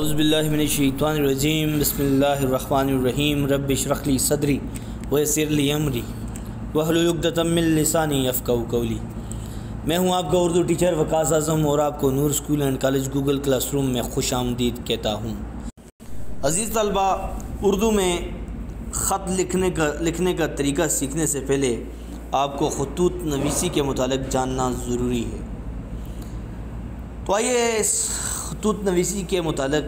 اعوذ باللہ من الشیطان الرجیم بسم اللہ الرحمن الرحیم رب اشرح لی صدری ویسر لی امری واحلل عقدۃ من لسانی یفقہوا قولی۔ میں ہوں آپ کا اردو ٹیچر وقاص اعظم اور آپ کو Noor school and college Google classroom میں خوش آمدید کہتا ہوں۔ عزیز طلبہ، اردو میں خط لکھنے کا طریقہ سیکھنے سے پہلے آپ کو خطوط نویسی کے متعلق جاننا ضروری ہے۔ تو آئیے اس خطوط نویسی کے متعلق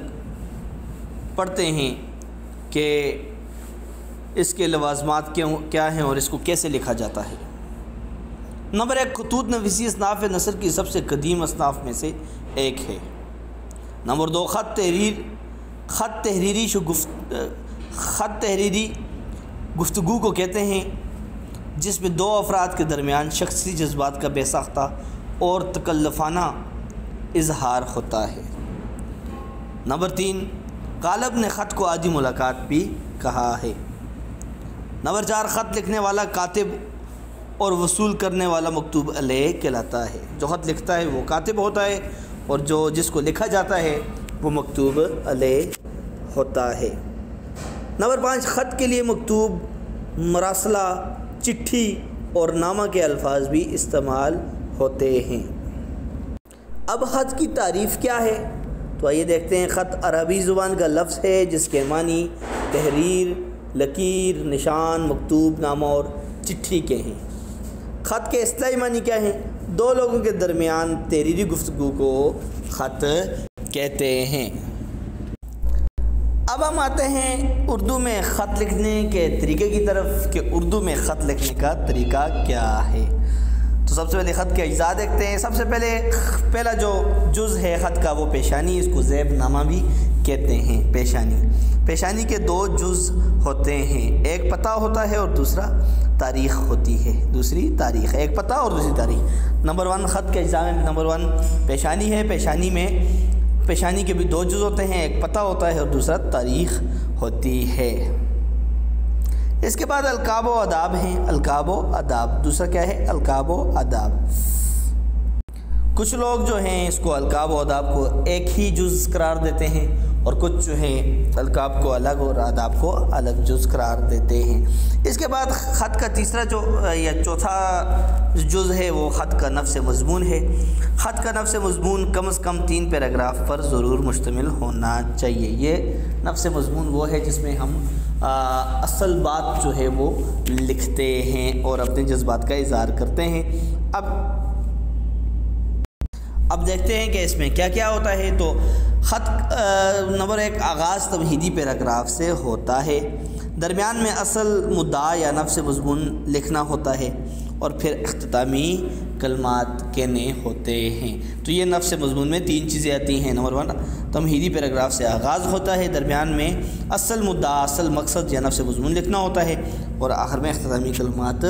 پڑھتے ہیں کہ اس کے لوازمات کیا ہیں اور اس کو کیسے لکھا جاتا ہے۔ نمبر 1، خطوط نویسی اصناف نثر کی سب سے قدیم اصناف میں سے ایک ہے۔ نمبر 2، خط تحریری گفتگو کو کہتے ہیں، جس میں دو افراد کے درمیان شخصی جذبات کا بے ساختہ اور تکلفانہ اظہار ہوتا ہے۔ نمبر 3، غالب نے خط کو عادی ملاقات بھی کہا ہے۔ نمبر 4، خط لکھنے والا کاتب اور وصول کرنے والا مکتوب علیہ کہلاتا ہے۔ جو خط لکھتا ہے وہ کاتب ہوتا ہے اور جس کو لکھا جاتا ہے وہ مکتوب علیہ ہوتا ہے۔ نمبر 5، خط کے لیے مکتوب، مراسلہ، چٹھی اور نامہ کے الفاظ بھی استعمال ہوتے ہیں۔ اب خط کی تعریف کیا ہے؟ تو آئیے دیکھتے ہیں۔ خط عربی زبان کا لفظ ہے جس کے معنی تحریر، لکیر، نشان، مکتوب نامہ اور چٹھی کے ہیں۔ خط کے اصطلاحی معنی کیا ہیں؟ دو لوگوں کے درمیان تحریری گفتگو کو خط کہتے ہیں۔ اب ہم آتے ہیں اردو میں خط لکھنے کے طریقے کی طرف کہ اردو میں خط لکھنے کا طریقہ کیا ہے۔ تو سب سے پہلے خط کے اجزاء دیکھتے ہیں۔ سب سے پہلا جو جز ہے خط کا وہ پیشانی، اس کو زیب نامہ بھی کہتے ہیں۔ پیشانی کے 2 جز ہوتے ہیں، ایک پتہ ہوتا ہے اور دوسرا تاریخ ہوتی ہے۔ دوسری تاریخ، ایک پتہ اور دوسری تاریخ۔ نمبر 1، خط کے اجزاء میں نمبر 1 پیشانی ہے۔ پیشانی کے بھی 2 جز ہوتے ہیں، ایک پتہ ہوتا ہے اور دوسرا تاریخ ہوتی ہے۔ اس کے بعد القاب و آداب ہیں۔ القاب و آداب، دوسرا کیا ہے؟ القاب و آداب۔ کچھ لوگ جو ہیں اس کو القاب و آداب کو ایک ہی جز قرار دیتے ہیں اور کچھ جو ہیں القاب کو الگ اور آداب کو الگ جز قرار دیتے ہیں۔ اس کے بعد خط کا تیسرا یا چوتھا جز ہے وہ خط کا نفس مضمون ہے۔ خط کا نفس مضمون کم از کم 3 پیراگراف پر ضرور مشتمل ہونا چاہیے۔ یہ نفس مضمون وہ ہے جس میں ہم اصل بات جو ہے وہ لکھتے ہیں اور اپنے جذبات کا اظہار کرتے ہیں۔ اب دیکھتے ہیں کہ اس میں کیا کیا ہوتا ہے۔ تو خط نمبر 1، آغاز تمہیدی پیراگراف سے ہوتا ہے، درمیان میں اصل مدعا یا نفس مضمون لکھنا ہوتا ہے اور پھر اختتامی کلمات کہنے ہوتے ہیں۔ تو یہ نفس مضمون میں 3 چیزیں آتی ہیں۔ نمبر 1، تمہیدی پیراگراف سے آغاز ہوتا ہے، درمیان میں اصل مدعا، اصل مقصد یا نفس مضمون لکھنا ہوتا ہے اور آخر میں اختتامی کلمات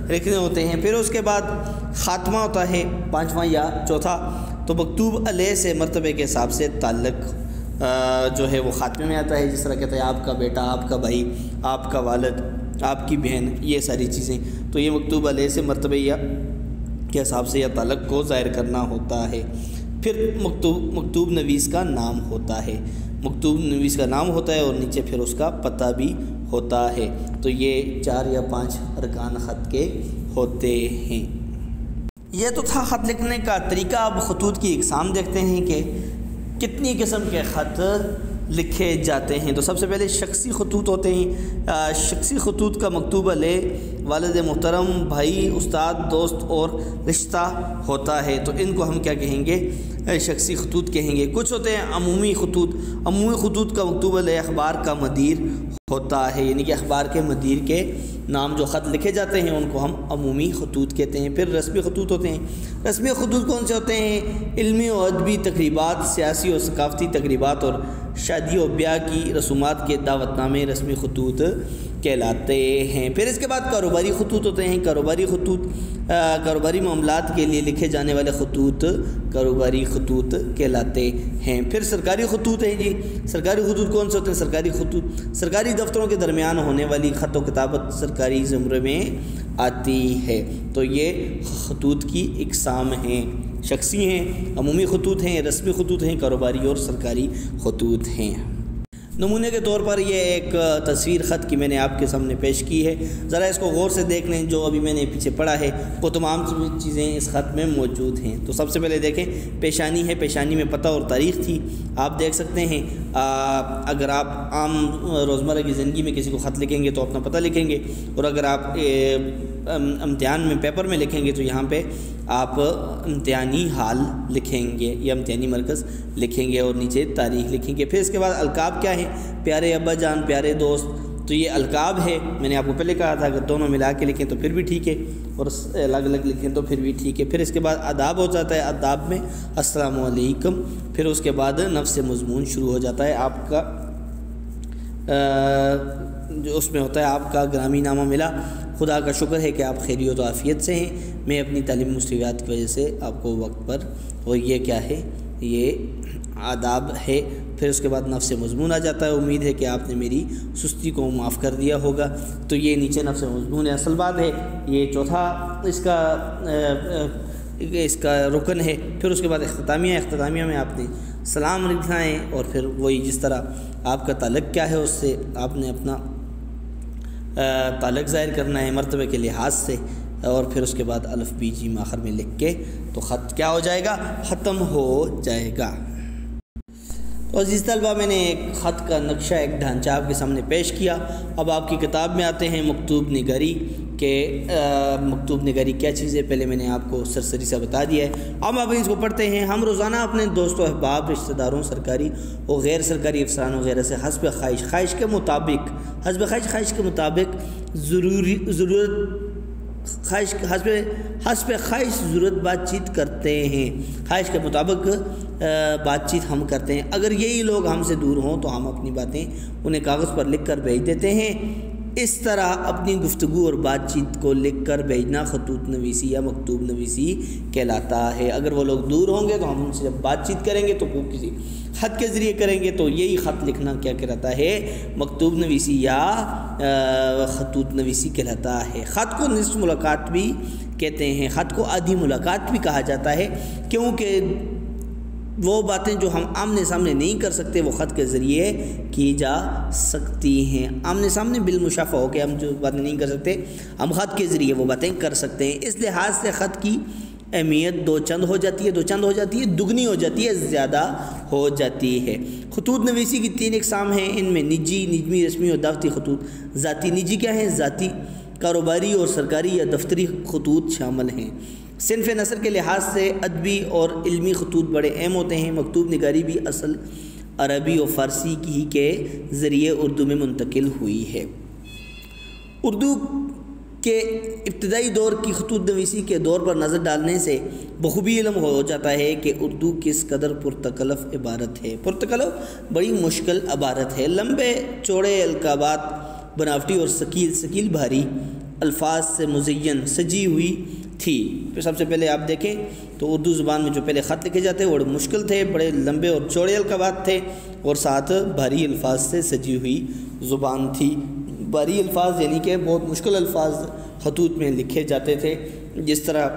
لکھنے ہوتے ہیں۔ پھر اس کے بعد خاتمہ ہوتا ہے، 5واں یا چوتھا۔ تو مکتوب علیہ سے مرتبے کے حساب سے تعلق جو ہے وہ خاتمے میں آتا ہے، جس طرح کہتا ہے آپ کا بیٹا، آپ کا بھائی، آپ کا والد، آپ کی بہن، یہ ساری چیزیں۔ تو یہ مکتوب علیہ سے مرتبے کے حساب سے یا تعلق کو ظاہر کرنا ہوتا ہے۔ پھر مکتوب نویس کا نام ہوتا ہے، مکتوب نویس کا نام ہوتا ہے اور نیچے پھر اس کا پتہ بھی ہوتا ہے۔ تو یہ 4 یا 5 ارکان خط کے ہوتے ہیں۔ یہ تو تھا خط لکھنے کا طریقہ۔ اب خطوط کی اقسام دیکھتے ہیں کہ کتنی قسم کے خط لکھے جاتے ہیں۔ تو سب سے پہلے شخصی خطوط ہوتے ہیں۔ شخصی خطوط کا مکتوب علیہ والد محترم، بھائی، استاد، دوست اور رشتہ ہوتا ہے۔ تو ان کو ہم کیا کہیں گے؟ شخصی خطوط کہیں گے۔ کچھ ہوتے ہیں عمومی خطوط۔ عمومی خطوط کا مکتوب علیہ اخبار کا مدیر ہوتا ہے، یعنی کہ اخبار کے مدیر کے نام جو خط لکھے جاتے ہیں ان کو ہم عمومی خطوط کہتے ہیں۔ پھر رسمی خطوط ہوتے ہیں۔ رسمی خطوط کون سے ہوتے ہیں؟ علمی و ادبی تقریبات، سیاسی اور ثقافتی تقریبات اور شادی و بیاہ کی رسومات کے دعوت نامے رسمی خطوط کہلاتے ہیں۔ پھر اس کے بعد کاروباری خطوط ہوتے ہیں۔ کاروباری معاملات کے لیے لکھے جانے والے خطوط کاروباری خطوط کہلاتے ہیں۔ پھر سرکاری خطوط ہیں جی۔ سرکاری خطوط کون سے ہوتے ہیں؟ سرکاری خطوط سرکاری دفتروں کے درمیان ہونے والی خط و کتابت سرکاری زمرے میں آتی ہے۔ تو یہ خطوط کی اقسام ہیں۔ شخصی ہیں، عمومی خطوط ہیں، رسمی خطوط ہیں، کاروباری اور سرکاری خطوط ہیں۔ نمونے کے طور پر یہ ایک تصویر خط کی میں نے آپ کے سامنے پیش کی ہے، ذرا اس کو غور سے دیکھ لیں۔ جو ابھی میں نے پیچھے پڑھا ہے وہ تمام چیزیں اس خط میں موجود ہیں۔ تو سب سے پہلے دیکھیں، پیشانی ہے، پیشانی میں پتہ اور تاریخ تھی، آپ دیکھ سکتے ہیں۔ اگر آپ عام روزمرہ کی زندگی میں کسی کو خط لکھیں گے تو اپنا پتہ لکھیں گے، اور اگر آپ امتحان میں پیپر میں لکھیں گے تو یہاں پہ آپ امتحانی حال لکھیں گے یا امتحانی مرکز لکھیں گے، اور نیچے تاریخ لکھیں گے۔ پھر اس کے بعد القاب کیا ہے؟ پیارے ابا جان، پیارے دوست، تو یہ القاب ہے۔ میں نے آپ کو پہلے کہا تھا اگر دونوں ملا کے لکھیں تو پھر بھی ٹھیک ہے، اور الگ الگ لکھیں تو پھر بھی ٹھیک ہے۔ پھر اس کے بعد آداب ہو جاتا ہے، آداب میں السلام علیکم۔ پھر اس کے بعد نفس مضمون شروع ہو جاتا ہے آپ کا، جو اس میں ہوتا ہے آپ کا گرامی نامہ ملا، خدا کا شکر ہے کہ آپ خیریت و عافیت سے ہیں، میں اپنی تعلیمی مصروفیات کی وجہ سے آپ کو وقت پر، اور یہ کیا ہے؟ یہ آداب ہے۔ پھر اس کے بعد نفس مضمون آ جاتا ہے، امید ہے کہ آپ نے میری سستی کو معاف کر دیا ہوگا۔ تو یہ نیچے نفس مضمون ہے، اصل بات ہے، یہ چوتھا اس کا رکن ہے۔ پھر اس کے بعد اختتامیہ، اختتامیہ میں آپ نے سلام لکھنا ہے، اور پھر وہی جس طرح آپ کا تعلق کیا ہے اس سے آپ نے اپنا تعلق ظاہر کرنا ہے مرتبے کے لحاظ سے، اور پھر اس کے بعد الف بی جیم آخر میں لکھ کے تو خط کیا ہو جائے گا؟ ختم ہو جائے گا۔ تو عزیز طلبہ، میں نے ایک خط کا نقشہ، ایک ڈھانچہ آپ کے سامنے پیش کیا۔ اب آپ کی کتاب میں آتے ہیں مکتوب نگاری کہ مکتوب نگاری کیا چیز ہے، پہلے میں نے آپ کو سرسری سے بتا دیا ہے۔ اب آپ اس کو پڑھتے ہیں۔ ہم روزانہ اپنے دوستوں، احباب، رشتہ داروں، سرکاری اور غیر سرکاری افسران وغیرہ سے حسب خواہش کے مطابق حسب خواہش ضرورت بات چیت کرتے ہیں۔ خواہش کے مطابق بات چیت ہم کرتے ہیں۔ اگر یہی لوگ ہم سے دور ہوں تو ہم اپنی باتیں انہیں کاغذ پر لکھ کر بھیج دیتے ہیں۔ اس طرح اپنی گفتگو اور بات چیت کو لکھ کر بھیجنا خطوط نویسی یا مکتوب نویسی کہلاتا ہے۔ اگر وہ لوگ دور ہوں گے تو ہم ان سے جب بات چیت کریں گے تو وہ کسی خط کے ذریعے کریں گے، تو یہی خط لکھنا کیا کہلاتا ہے؟ مکتوب نویسی یا خطوط نویسی کہلاتا ہے۔ خط کو نصف ملاقات بھی کہتے ہیں، خط کو آدھی ملاقات بھی کہا جاتا ہے، کیونکہ وہ باتیں جو ہم آمنے سامنے نہیں کر سکتے وہ خط کے ذریعے کی جا سکتی ہیں۔ آمنے سامنے بالمشافہ ہو کے ہم جو باتیں نہیں کر سکتے، ہم خط کے ذریعے وہ باتیں کر سکتے ہیں۔ اس لحاظ سے خط کی اہمیت دو چند ہو جاتی ہے، دگنی ہو جاتی ہے، زیادہ ہو جاتی ہے۔ خطوط نویسی کی 3 اقسام ہیں، ان میں نجی، نجمی، رسمی اور دعوتی خطوط۔ ذاتی نجی کیا ہیں؟ ذاتی، کاروباری اور سرکاری یا دفتری خطوط شامل ہیں۔ صنف نثر کے لحاظ سے ادبی اور علمی خطوط بڑے اہم ہوتے ہیں۔ مکتوب نگاری بھی اصل عربی اور فارسی ہی کے ذریعے اردو میں منتقل ہوئی ہے۔ اردو کے ابتدائی دور کی خطوط نویسی کے دور پر نظر ڈالنے سے بخوبی علم ہو جاتا ہے کہ اردو کس قدر پرتکلف عبارت ہے۔ پرتکلف بڑی مشکل عبارت ہے۔ لمبے چوڑے القابات، بناوٹی اور ثقیل بھاری الفاظ سے مزین سجی ہوئی تھی۔ پھر سب سے پہلے آپ دیکھیں تو اردو زبان میں جو پہلے خط لکھے جاتے ہیں وہ بڑے مشکل تھے، بڑے لمبے اور چوڑے القابات تھے، اور ساتھ بھاری الفاظ سے سجی ہوئی زبان تھی۔ بھاری الفاظ یعنی کہ بہت مشکل الفاظ خطوط میں لکھے جاتے تھے۔ جس طرح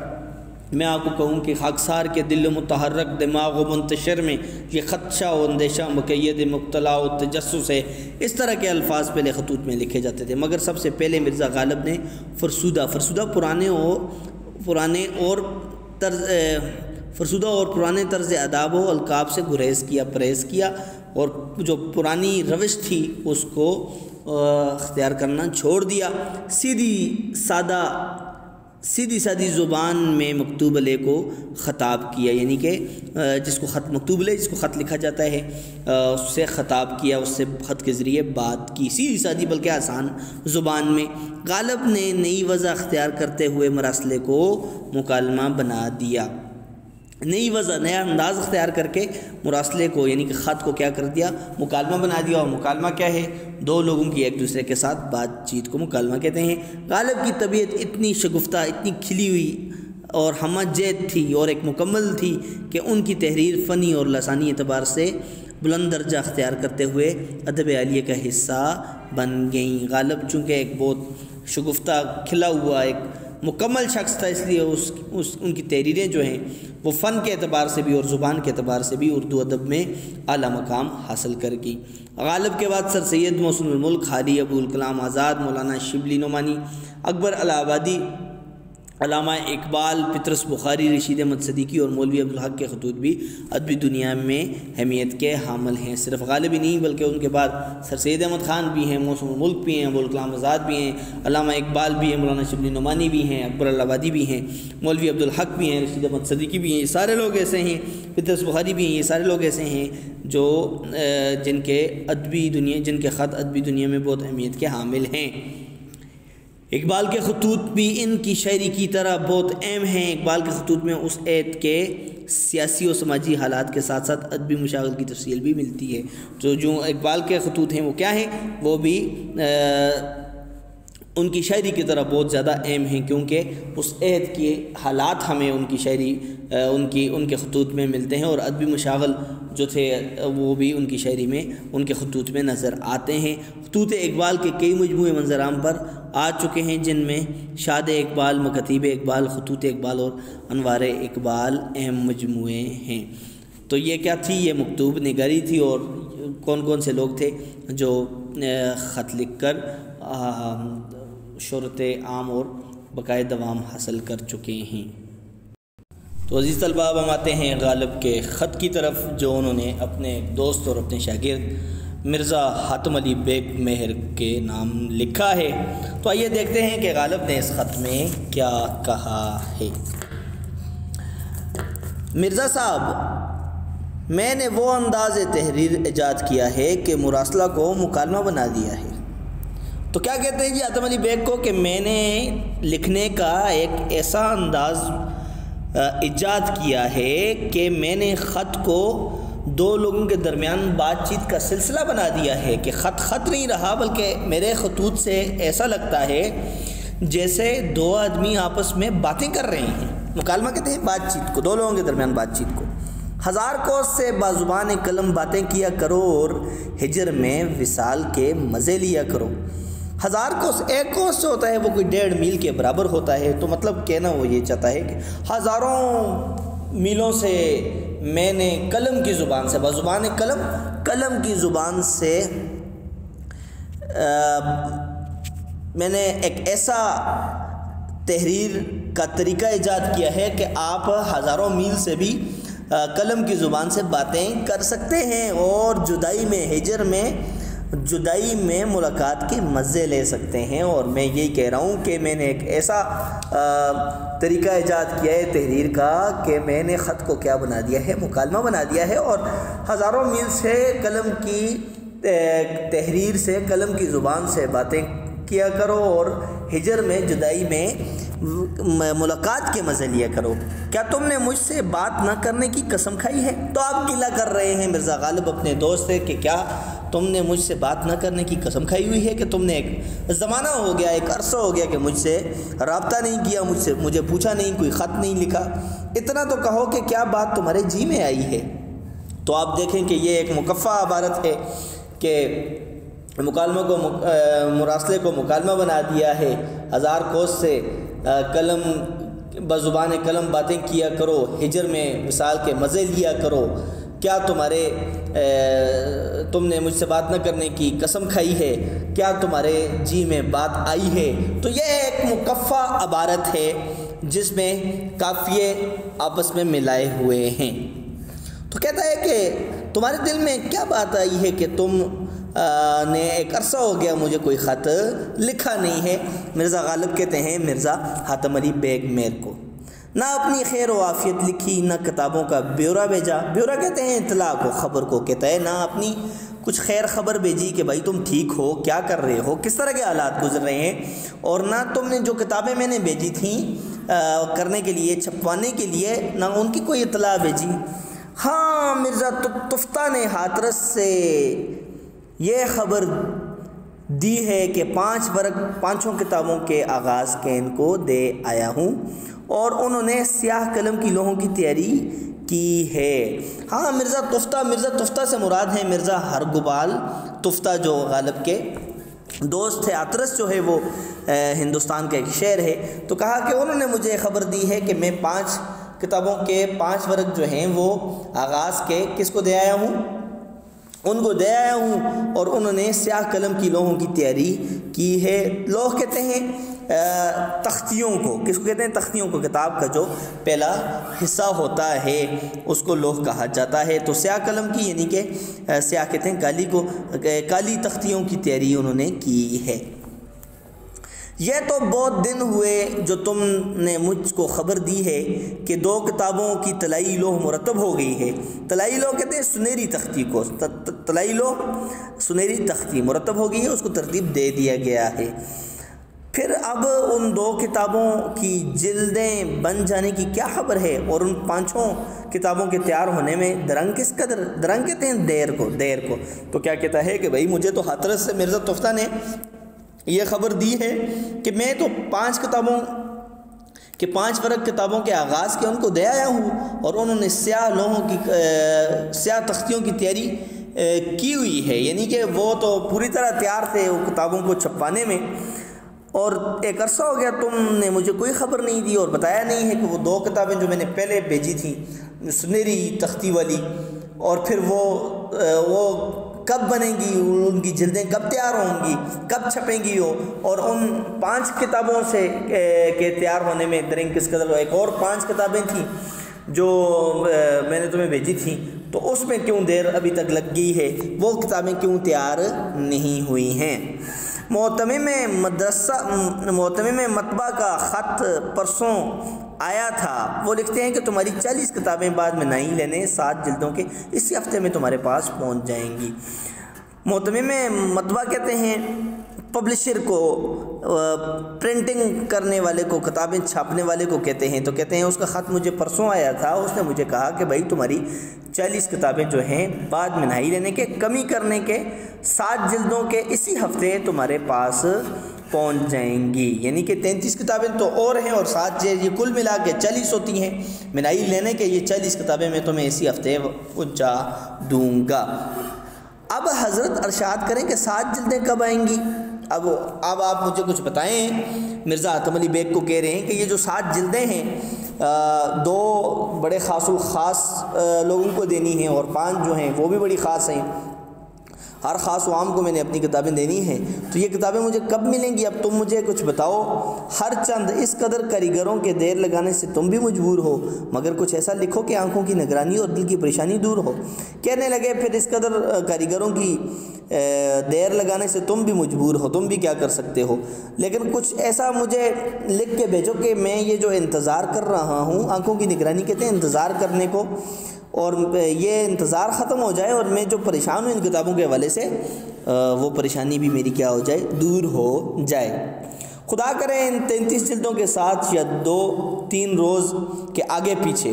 میں آپ کو کہوں کہ خاکسار کے دل متحرک دماغ و منتشر میں یہ خدشہ و اندیشہ مقید مبتلا و تجسس ہے، اس طرح کے الفاظ پہلے خطوط میں لکھے جاتے تھے۔ مگر سب سے پہلے مرزا غالب نے فرسودہ اور پرانے طرز اداب و القاب سے پرہیز کیا، اور جو پرانی روش تھی اس کو اختیار کرنا چھوڑ دیا۔ سیدھی سادی زبان میں مکتوب علیہ کو خطاب کیا، یعنی کہ جس کو مکتوب علیہ جس کو خط لکھا جاتا ہے اس سے خطاب کیا، اس سے خط کے ذریعے بات کی، سیدھی سادی بلکہ آسان زبان میں۔ غالب نے نئی وضع اختیار کرتے ہوئے مراسلے کو مکالمہ بنا دیا۔ نیا انداز اختیار کر کے مراسلے کو یعنی کہ خط کو کیا کر دیا؟ مکالمہ بنا دیا۔ اور مکالمہ کیا ہے؟ دو لوگوں کی ایک دوسرے کے ساتھ بات چیت کو مکالمہ کہتے ہیں۔ غالب کی طبیعت اتنی شگفتہ، اتنی کھلی ہوئی اور ہمہ جہت تھی اور ایک مکمل تھی کہ ان کی تحریر فنی اور لسانی اعتبار سے بلند درجہ اختیار کرتے ہوئے ادب عالیہ کا حصہ بن گئیں۔ غالب چونکہ ایک بہت شگفتہ، کھلا ہوا ایک مکمل شخص تھا، اس لیے ان کی تحریریں جو ہیں وہ فن کے اعتبار سے بھی اور زبان کے اعتبار سے بھی اردو ادب میں اعلیٰ مقام حاصل کر گئی۔ غالب کے بعد سر سید محسن الملک، حاجی ابوالکلام آزاد، مولانا شبلی نعمانی، اکبر الہ آبادی، علامہ اقبال، پطرس بخاری، رشید احمد صدیقی اور مولوی عبدالحق کے خطوط بھی ادبی دنیا میں اہمیت کے حامل ہیں۔ صرف غالب ہی نہیں بلکہ ان کے بعد سر سید احمد خان بھی ہیں، محسن الملک بھی ہیں، ابوالکلام آزاد بھی ہیں، علامہ اقبال بھی ہیں، مولانا شبلی نعمانی بھی ہیں، اکبر الہ آبادی بھی ہیں، مولوی عبدالحق بھی ہیں، رشید احمد صدیقی بھی ہیں۔ یہ سارے لوگ ایسے ہیں، پطرس بخاری بھی ہیں، یہ سارے لوگ ایسے ہیں جو جن کے خط ادبی دنیا میں بہت اہمیت کے حامل ہیں۔ اقبال کے خطوط بھی ان کی شاعری کی طرح بہت اہم ہیں۔ اقبال کے خطوط میں اس عہد کے سیاسی و سماجی حالات کے ساتھ ساتھ ادبی مشاغل کی تفصیل بھی ملتی ہے۔ جو اقبال کے خطوط ہیں وہ کیا ہیں؟ وہ بھی ان کی شاعری کی طرح بہت زیادہ اہم ہیں، کیونکہ اس عہد کے حالات ہمیں ان کی شاعری ان کے خطوط میں ملتے ہیں، اور ادبی مشاغل جو تھے وہ بھی ان کی شاعری میں ان کے خطوط میں نظر آتے ہیں۔ خطوط اقبال کے کئی مجموعے منظر عام پر آ چکے ہیں، جن میں شاد اقبال، مکاتیب اقبال، خطوط اقبال اور انوار اقبال اہم مجموعے ہیں۔ تو یہ کیا تھی؟ یہ مکتوب نگاری تھی، اور کون کون سے لوگ تھے جو خط لکھ کر شہرت عام اور بقائے دوام حاصل کر چکے ہیں۔ تو عزیز طلبہ، اب ہم آتے ہیں غالب کے خط کی طرف، جو انہوں نے اپنے دوست اور اپنے شاگرد مرزا حاتم علی بیگ مہر کے نام لکھا ہے۔ تو آئیے دیکھتے ہیں کہ غالب نے اس خط میں کیا کہا ہے۔ مرزا صاحب، میں نے وہ انداز تحریر ایجاد کیا ہے کہ مراسلہ کو مکالمہ بنا دیا ہے۔ تو کیا کہتے ہیں جی حاتم علی بیگ کو کہ میں نے لکھنے کا ایک ایسا انداز ایجاد کیا ہے کہ میں نے خط کو دو لوگوں کے درمیان بات چیت کا سلسلہ بنا دیا ہے، کہ خط نہیں رہا بلکہ میرے خطوط سے ایسا لگتا ہے جیسے دو آدمی آپس میں باتیں کر رہے ہیں۔ مکالمہ کہتے ہیں بات چیت کو، دو لوگوں کے درمیان بات چیت کو۔ ہزار کوس سے بازبان قلم باتیں کیا کرو اور ہجر میں وصال کے مزے لیا کرو۔ ہزار کوس، ایک کوس جو ہوتا ہے وہ کوئی 1.5 میل کے برابر ہوتا ہے، تو مطلب کہنا وہ یہ چاہتا ہے کہ ہزاروں میلوں سے میں نے قلم کی زبان سے، بازبان قلم کی زبان سے میں نے ایک ایسا تحریر کا طریقہ ایجاد کیا ہے کہ آپ ہزاروں میل سے بھی قلم کی زبان سے باتیں کر سکتے ہیں، اور جدائی میں ملاقات کے مزے لے سکتے ہیں۔ اور میں یہی کہہ رہا ہوں کہ میں نے ایک ایسا طریقہ ایجاد کیا ہے تحریر کا کہ میں نے خط کو کیا بنا دیا ہے، مکالمہ بنا دیا ہے، اور ہزاروں میل سے قلم کی تحریر سے، قلم کی زبان سے باتیں کیا کرو، اور ہجر میں، جدائی میں ملاقات کے مزے لیا کرو۔ کیا تم نے مجھ سے بات نہ کرنے کی قسم کھائی ہے؟ تو آپ گلہ کر رہے ہیں مرزا غالب اپنے دوست سے کہ کیا تم نے مجھ سے بات نہ کرنے کی قسم کھائی ہوئی ہے، کہ تم نے ایک زمانہ ہو گیا، ایک عرصہ ہو گیا کہ مجھ سے رابطہ نہیں کیا، مجھے پوچھا نہیں، کوئی خط نہیں لکھا۔ اتنا تو کہو کہ کیا بات تمہارے جی میں آئی ہے۔ تو آپ دیکھیں کہ یہ ایک مکفہ عبارت ہے کہ مکالمہ کو، مراسلے کو مکالمہ بنا دیا ہے۔ ہزار کوس سے قلم، بزبان قلم باتیں کیا کرو، ہجر میں وصال کے مزے لیا کرو۔ کیا تم نے مجھ سے بات نہ کرنے کی قسم کھائی ہے؟ کیا تمہارے جی میں بات آئی ہے؟ تو یہ ایک مکفہ عبارت ہے جس میں قافیے آپس میں ملائے ہوئے ہیں۔ تو کہتا ہے کہ تمہارے دل میں کیا بات آئی ہے کہ تم نے ایک عرصہ ہو گیا مجھے کوئی خط لکھا نہیں ہے۔ مرزا غالب کہتے ہیں مرزا حاتم علی بیگ مہر کو، نہ اپنی خیر و عافیت لکھی، نہ کتابوں کا بیورا بھیجا۔ بیورا کہتے ہیں اطلاع کو، خبر کو کہتا ہے، نہ اپنی کچھ خیر خبر بھیجی کہ بھائی تم ٹھیک ہو، کیا کر رہے ہو، کس طرح کے حالات گزر رہے ہیں، اور نہ تم نے جو کتابیں میں نے بھیجی تھیں کرنے کے لیے، چھپوانے کے لیے، نہ ان کی کوئی اطلاع بھیجی۔ ہاں، مرزا تفتہ نے ہاترس سے یہ خبر دی ہے کہ 5 کتابوں کے آغاز کے ان کو دے آیا ہوں، اور انہوں نے سیاہ قلم کی لوحوں کی تیاری کی ہے۔ ہاں، مرزا تفتہ سے مراد ہے مرزا ہرگوبال تفتہ، جو غالب کے دوست تھے اطرس جو ہے وہ ہندوستان کا ایک شہر ہے، تو کہا کہ انہوں نے مجھے خبر دی ہے کہ میں 5 کتابوں کے 5 ورق جو ہیں وہ آغاز کے کس کو دے آیا ہوں، ان کو دے آیا ہوں، اور انہوں نے سیاہ قلم کی لوحوں کی تیاری کی ہے۔ لوح کہتے ہیں تختیوں کو، کس کو کہتے ہیں؟ تختیوں کو۔ کتاب کا جو پہلا حصہ ہوتا ہے اس کو لوح کہا جاتا ہے۔ تو سیاہ قلم کی یعنی کہ سیاہ کہتے ہیں کالی کو، کالی تختیوں کی تیاری انہوں نے کی ہے۔ یہ تو بہت دن ہوئے جو تم نے مجھ کو خبر دی ہے کہ 2 کتابوں کی طلائی لوح مرتب ہو گئی ہے۔ طلائی لوح کہتے ہیں سنہری تختی کو، طلائی لوح سنہری تختی مرتب ہو گئی ہے، اس کو ترتیب دے دیا گیا ہے۔ پھر اب ان 2 کتابوں کی جلدیں بن جانے کی کیا خبر ہے، اور ان 5 کتابوں کے تیار ہونے میں درنگ کس قدر؟ درنگ کہتے ہیں دیر کو۔ تو کیا کہتا ہے کہ بھائی مجھے تو ہتھرس سے مرزا تفتہ نے یہ خبر دی ہے کہ میں تو 5 کتابوں کہ 5 ورق کتابوں کے آغاز کے ان کو دے آیا ہوں، اور انہوں نے سیاہ لوحوں کی سیاہ تختیوں کی تیاری کی ہوئی ہے، یعنی کہ وہ تو پوری طرح تیار تھے وہ کتابوں کو چھپانے میں، اور ایک عرصہ ہو گیا تم نے مجھے کوئی خبر نہیں دی اور بتایا نہیں ہے کہ وہ 2 کتابیں جو میں نے پہلے بھیجی تھیں سنہری تختی والی، اور پھر وہ کب بنیں گی، ان کی جلدیں کب تیار ہوں گی، کب چھپیں گی وہ، اور ان 5 کتابوں سے کے تیار ہونے میں درنگ کس قدر ہو۔ ایک اور 5 کتابیں تھیں جو میں نے تمہیں بھیجی تھیں، تو اس میں کیوں دیر ابھی تک لگ گئی ہے، وہ کتابیں کیوں تیار نہیں ہوئی ہیں۔ معتمم مطبع کا خط پرسوں آیا تھا، وہ لکھتے ہیں کہ تمہاری 40 کتابیں بعد میں نہیں لینے 7 جلدوں کے اسی ہفتے میں تمہارے پاس پہنچ جائیں گی۔ معتمم مطبع کہتے ہیں پبلشر کو، پرنٹنگ کرنے والے کو، کتابیں چھاپنے والے کو کہتے ہیں۔ تو کہتے ہیں اس کا خط مجھے پرسوں آیا تھا، اس نے مجھے کہا کہ بھائی تمہاری 40 کتابیں جو ہیں بعد میں نہیں لینے کے، کمی کرنے کے 7 جلدوں کے اسی ہفتے تمہارے پاس پہنچ جائیں گی، یعنی کہ 33 کتابیں تو اور ہیں اور 7 یہ کل ملا کے 40 ہوتی ہیں، منائی لینے کے یہ 40 کتابیں میں تمہیں اسی ہفتے پہنچا دوں گا۔ اب حضرت ارشاد کریں کہ 7 جلدیں کب آئیں گی؟ اب آپ مجھے کچھ بتائیں۔ مرزا حاتم علی بیگ کو کہہ رہے ہیں کہ یہ جو 7 جلدیں ہیں 2 بڑے خاص الخاص لوگوں کو دینی ہیں، اور 5 جو ہیں وہ بھی بڑی خاص ہیں، ہر خاص و عام کو میں نے اپنی کتابیں دینی ہیں، تو یہ کتابیں مجھے کب ملیں گی؟ اب تم مجھے کچھ بتاؤ۔ ہر چند اس قدر کاریگروں کے دیر لگانے سے تم بھی مجبور ہو، مگر کچھ ایسا لکھو کہ آنکھوں کی نگرانی اور دل کی پریشانی دور ہو۔ کہنے لگے پھر اس قدر کاریگروں کی دیر لگانے سے تم بھی مجبور ہو، تم بھی کیا کر سکتے ہو، لیکن کچھ ایسا مجھے لکھ کے بھیجو کہ میں یہ جو انتظار کر رہا ہوں، آنکھوں کی نگرانی کہتے ہیں انتظار کرنے کو، اور یہ انتظار ختم ہو جائے اور میں جو پریشان ہوں ان کتابوں کے حوالے سے وہ پریشانی بھی میری کیا ہو جائے، دور ہو جائے۔ خدا کرے ان 33 جلدوں کے ساتھ یا 2-3 روز کے آگے پیچھے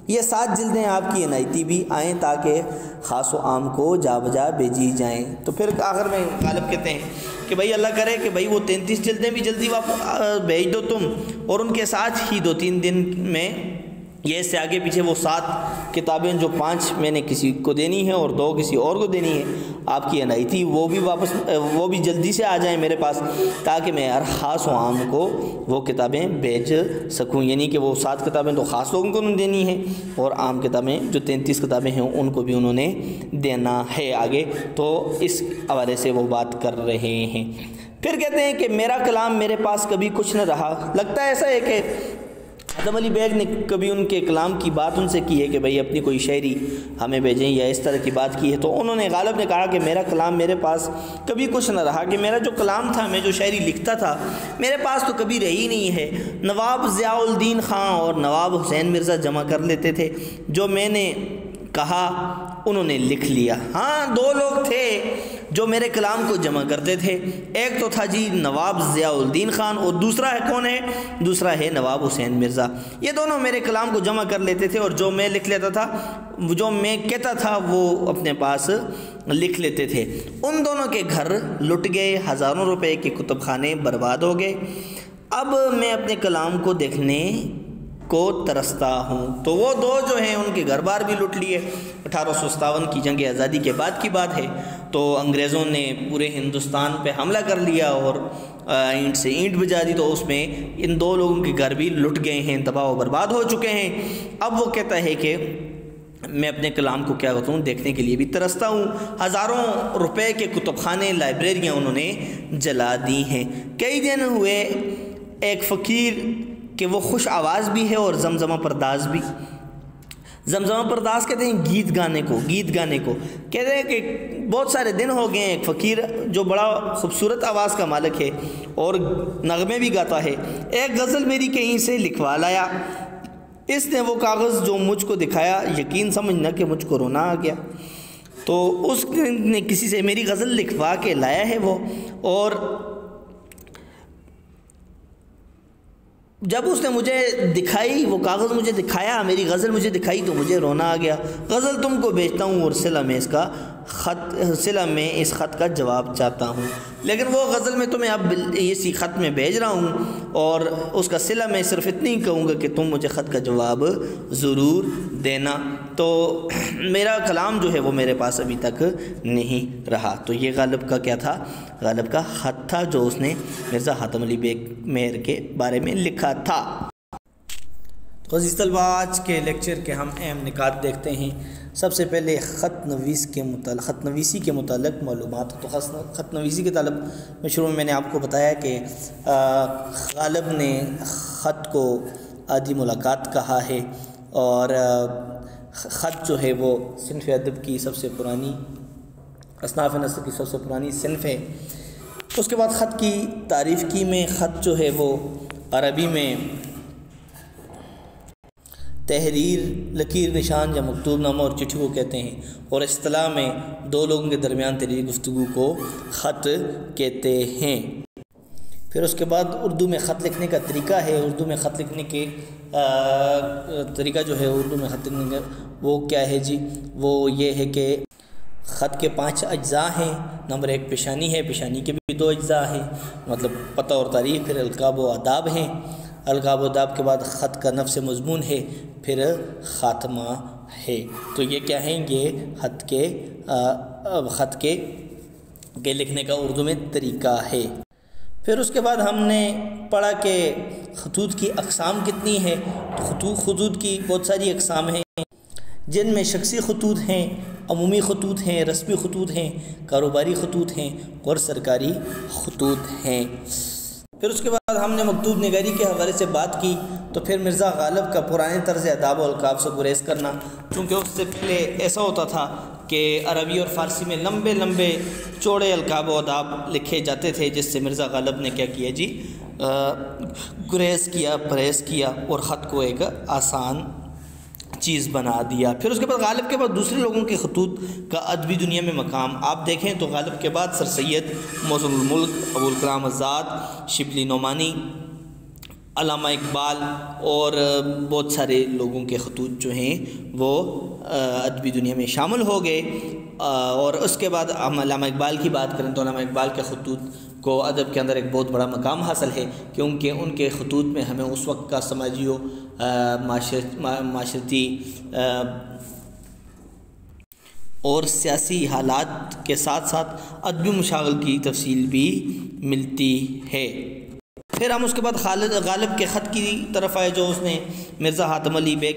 یہ 7 جلدیں آپ کی عنایتی بھی آئیں تاکہ خاص و عام کو جا بجا بھیجی جائیں۔ تو پھر آخر میں غالب کہتے ہیں کہ بھائی اللہ کرے کہ بھائی وہ 33 جلدیں بھی جلدی واپس بھیج دو تم، اور ان کے ساتھ ہی 2-3 دن میں یہ اس سے آگے پیچھے وہ 7 کتابیں جو 5 میں نے کسی کو دینی ہیں اور 2 کسی اور کو دینی ہے آپ کی عنایتی، وہ بھی جلدی سے آ جائیں میرے پاس تاکہ میں ہر خاص و عام کو وہ کتابیں بھیج سکوں، یعنی کہ وہ 7 کتابیں تو خاص لوگوں کو دینی ہیں اور عام کتابیں جو 33 کتابیں ہیں ان کو بھی انہوں نے دینا ہے آگے۔ تو اس حوالے سے وہ بات کر رہے ہیں۔ پھر کہتے ہیں کہ میرا کلام میرے پاس کبھی کچھ نہ رہا۔ لگتا ہے ایسا ہے کہ حاتم علی بیگ نے کبھی ان کے کلام کی بات ان سے کی ہے کہ بھئی اپنی کوئی شاعری ہمیں بھیجیں یا اس طرح کی بات کی ہے، تو انہوں نے غالب نے کہا کہ میرا کلام میرے پاس کبھی کچھ نہ رہا، کہ میرا جو کلام تھا، میں جو شاعری لکھتا تھا میرے پاس تو کبھی رہی نہیں ہے۔ نواب ضیاء الدین خان اور نواب حسین مرزا جمع کر لیتے تھے، جو میں نے کہا انہوں نے لکھ لیا۔ ہاں 2 لوگ تھے جو میرے کلام کو جمع کرتے تھے، ایک تو تھا جی نواب ضیاء الدین خان، اور دوسرا ہے کون ہے؟ دوسرا ہے نواب حسین مرزا۔ یہ دونوں میرے کلام کو جمع کر لیتے تھے، اور جو میں لکھ لیتا تھا، جو میں کہتا تھا وہ اپنے پاس لکھ لیتے تھے۔ ان دونوں کے گھر لٹ گئے، ہزاروں روپے کے کتب خانے برباد ہو گئے۔ اب میں اپنے کلام کو دیکھنے کو ترستا ہوں۔ تو وہ دو جو ہیں ان کے گھر بار بھی لوٹ لیے۔ 1857 کی جنگ آزادی کے بعد کی بات ہے، تو انگریزوں نے پورے ہندوستان پہ حملہ کر لیا اور اینٹ سے اینٹ بجا دی، تو اس میں ان دو لوگوں کے گھر بھی لٹ گئے ہیں، تباہ و برباد ہو چکے ہیں۔ اب وہ کہتا ہے کہ میں اپنے کلام کو کیا کرتا ہوں، دیکھنے کے لیے بھی ترستا ہوں۔ ہزاروں روپے کے کتب خانے، لائبریریاں انہوں نے جلا دی ہیں۔ کئی دن ہوئے ایک فقیر کہ وہ خوش آواز بھی ہے اور زمزمہ پرداز بھی۔ زمزمہ پرداز کہتے ہیں گیت گانے کو کہتے ہیں کہ بہت سارے دن ہو گئے ہیں، ایک فقیر جو بڑا خوبصورت آواز کا مالک ہے اور نغمے بھی گاتا ہے، ایک غزل میری کہیں سے لکھوا لایا، اس نے وہ کاغذ جو مجھ کو دکھایا، یقین سمجھنا کہ مجھ کو رونا آ گیا۔ تو اس نے کسی سے میری غزل لکھوا کے لایا ہے وہ، اور جب اس نے مجھے دکھائی، وہ کاغذ مجھے دکھایا، میری غزل مجھے دکھائی، تو مجھے رونا آ گیا۔ غزل تم کو بیچتا ہوں اور صلہ میں اس خط کا جواب چاہتا ہوں، لیکن وہ غزل میں تمہیں اب اسی خط میں بھیج رہا ہوں، اور اس کا صلہ میں صرف اتنی ہی کہوں گا کہ تم مجھے خط کا جواب ضرور دینا۔ تو میرا کلام جو ہے وہ میرے پاس ابھی تک نہیں رہا۔ تو یہ غالب کا کیا تھا؟ غالب کا خط تھا جو اس نے مرزا حاتم علی بیگ مہر کے بارے میں لکھا تھا۔ عزیز طلبہ، آج کے لیکچر کے ہم اہم نکات دیکھتے ہیں۔ سب سے پہلے خط نویسی کے متعلق معلومات۔ تو خط نویسی کے تعلق میں شروع میں نے آپ کو بتایا کہ غالب نے خط کو عادی ملاقات کہا ہے، اور خط جو ہے وہ صنف ادب کی سب سے پرانی، اصناف نثر کی سب سے پرانی صنف ہے۔ اس کے بعد خط کی تعریف کی میں، خط جو ہے وہ عربی میں تحریر، لکیر، نشان یا مکتوب نامہ اور چٹھی کو کہتے ہیں، اور اصطلاح میں دو لوگوں کے درمیان تحریری گفتگو کو خط کہتے ہیں۔ پھر اس کے بعد اردو میں خط لکھنے کا طریقہ ہے۔ اردو میں خط لکھنے کے طریقہ جو ہے، اردو میں خط لکھنے کا وہ کیا ہے جی؟ وہ یہ ہے کہ خط کے 5 اجزاء ہیں۔ نمبر 1 پیشانی ہے، پیشانی کے بھی 2 اجزاء ہیں، مطلب پتہ اور تاریخ۔ پھر القاب و آداب ہیں، القاب و آداب کے بعد خط کا نفس مضمون ہے، پھر خاتمہ ہے۔ تو یہ کیا ہیں؟ یہ خط کے لکھنے کا اردو میں طریقہ ہے۔ پھر اس کے بعد ہم نے پڑھا کہ خطوط کی اقسام کتنی ہے۔ خطوط کی بہت ساری اقسام ہیں، جن میں شخصی خطوط ہیں، عمومی خطوط ہیں، رسمی خطوط ہیں، کاروباری خطوط ہیں اور سرکاری خطوط ہیں۔ پھر اس کے بعد ہم نے مکتوب نگاری کے حوالے سے بات کی۔ تو پھر مرزا غالب کا پرانے طرز آداب و القاب سے گریز کرنا، کیونکہ اس سے پہلے ایسا ہوتا تھا کہ عربی اور فارسی میں لمبے لمبے چوڑے القاب و آداب لکھے جاتے تھے، جس سے مرزا غالب نے کیا کیا جی؟ گریز کیا، پرہیز کیا اور خط کو ایک آسان چیز بنا دیا۔ پھر اس کے بعد غالب کے بعد دوسرے لوگوں کے خطوط کا ادبی دنیا میں مقام آپ دیکھیں تو غالب کے بعد سر سید موزن الملک، ابوالکلام آزاد، شبلی نعمانی، علامہ اقبال اور بہت سارے لوگوں کے خطوط جو ہیں وہ ادبی دنیا میں شامل ہو گئے۔ اور اس کے بعد ہم علامہ اقبال کی بات کریں تو علامہ اقبال کے خطوط کو ادب کے اندر ایک بہت بڑا مقام حاصل ہے، کیونکہ ان کے خطوط میں ہمیں اس وقت کا سماجی و معاشرتی اور سیاسی حالات کے ساتھ ساتھ ادبی مشاغل کی تفصیل بھی ملتی ہے۔ پھر ہم اس کے بعد غالب کے خط کی طرف آئے جو اس نے مرزا حاتم علی بیگ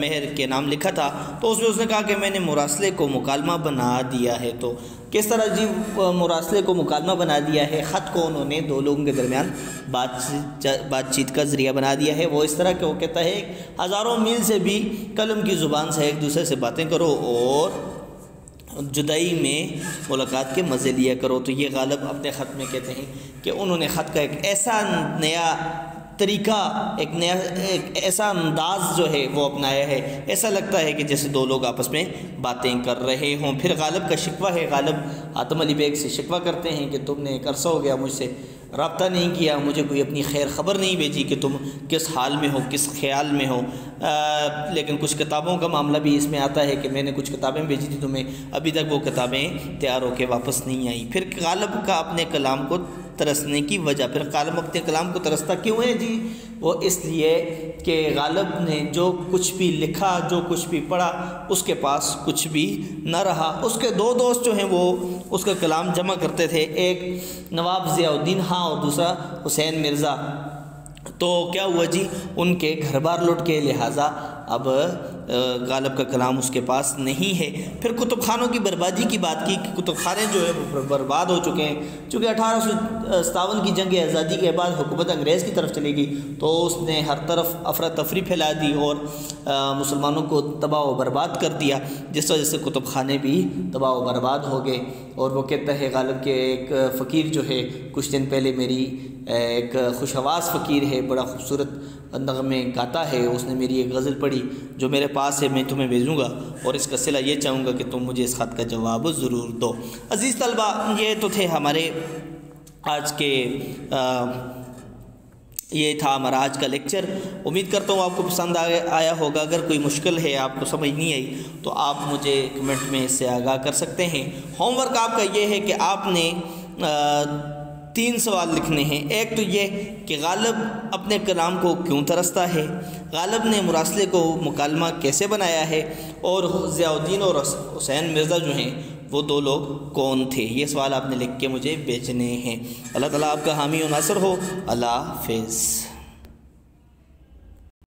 مہر کے نام لکھا تھا۔ تو اس میں اس نے کہا کہ میں نے مراسلے کو مکالمہ بنا دیا ہے۔ تو کس طرح جی مراسلے کو مکالمہ بنا دیا ہے؟ خط کو انہوں نے دو لوگوں کے درمیان بات چیت کا ذریعہ بنا دیا ہے۔ وہ اس طرح کہ وہ کہتا ہے ہزاروں میل سے بھی قلم کی زبان سے ایک دوسرے سے باتیں کرو اور جدائی میں ملاقات کے مزے لیا کرو۔ تو یہ غالب اپنے خط میں کہتے ہیں کہ انہوں نے خط کا ایک ایسا نیا طریقہ، ایک ایسا انداز جو ہے وہ اپنایا ہے، ایسا لگتا ہے کہ جیسے دو لوگ آپس میں باتیں کر رہے ہوں۔ پھر غالب کا شکوہ ہے، غالب حاتم علی بیگ سے شکوہ کرتے ہیں کہ تم نے ایک عرصہ ہو گیا مجھ سے رابطہ نہیں کیا، مجھے کوئی اپنی خیر خبر نہیں بھیجی کہ تم کس حال میں ہو، کس خیال میں ہو۔ لیکن کچھ کتابوں کا معاملہ بھی اس میں آتا ہے کہ میں نے کچھ کتابیں بھیجی تھی تمہیں، ابھی تک وہ کتابیں تیار ہو کے واپس نہیں آئیں۔ پھر غالب کا اپنے کلام کو ترسنے کی وجہ۔ پھر غالب اپنے کلام کو ترستا کیوں ہے جی؟ وہ اس لیے کہ غالب نے جو کچھ بھی لکھا، جو کچھ بھی پڑھا، اس کے پاس کچھ بھی نہ رہا۔ اس کے دو دوست جو ہیں وہ اس کا کلام جمع کرتے تھے، ایک نواب ضیاء الدین خان اور دوسرا حسین مرزا۔ تو کیا ہوا جی؟ ان کے گھر بار لٹ کے، لہٰذا اب غالب کا کلام اس کے پاس نہیں ہے۔ پھر کتب خانوں کی بربادی کی بات کی کہ کتب خانے جو ہے وہ برباد ہو چکے ہیں، چونکہ 1857 کی جنگ آزادی کے بعد حکومت انگریز کی طرف چلی گئی تو اس نے ہر طرف افراتفری پھیلا دی اور مسلمانوں کو تباہ و برباد کر دیا، جس وجہ سے کتب خانے بھی تباہ و برباد ہو گئے۔ اور وہ کہتا ہے غالب کے ایک فقیر جو ہے، کچھ دن پہلے میری ایک خوش آواز فقیر ہے، بڑا خوبصورت نغمے گاتا ہے، اس نے میری ایک غزل پڑھی جو میرے پاس ہے، میں تمہیں بھیجوں گا اور اس کا صلہ یہ چاہوں گا کہ تم مجھے اس خط کا جواب ضرور دو۔ عزیز طلبہ، یہ تو تھے ہمارے آج کے یہ تھا ہمارا آج کا لیکچر۔ امید کرتا ہوں آپ کو پسند آیا ہوگا۔ اگر کوئی مشکل ہے، آپ کو سمجھ نہیں آئی، تو آپ مجھے کمنٹ میں اس سے آگاہ کر سکتے ہیں۔ ہوم ورک آپ کا یہ ہے کہ آپ نے 3 سوال لکھنے ہیں۔ ایک تو یہ کہ غالب اپنے کلام کو کیوں ترستا ہے، غالب نے مراسلے کو مکالمہ کیسے بنایا ہے، اور ضیاء الدین اور حسین مرزا جو ہیں وہ 2 لوگ کون تھے۔ یہ سوال آپ نے لکھ کے مجھے بھیجنے ہیں۔ اللہ تعالیٰ آپ کا حامی و ناصر ہو۔ اللہ حافظ۔